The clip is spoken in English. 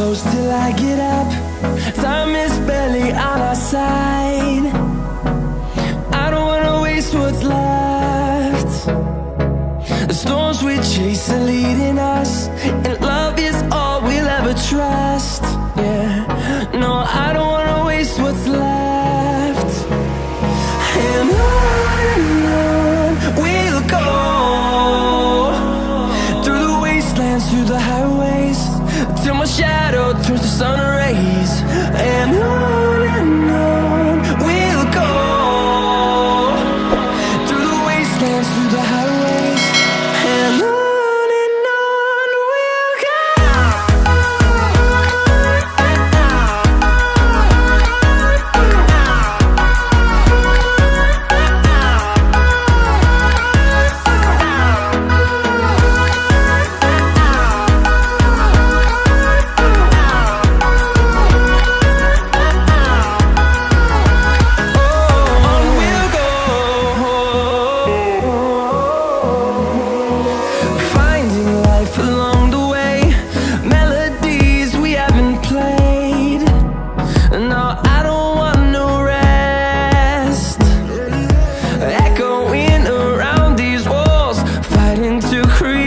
close till I get up. Time is barely on our side. I don't wanna waste what's left. The storms we chase are leading us, and love is all we'll ever trust. Yeah, no, I don't wanna waste what's left. And on we'll go, through the wastelands, through the highways, till my shadow turns to sun rays. And on we'll go, through the wastelands, through the highways, and on we'll go. To create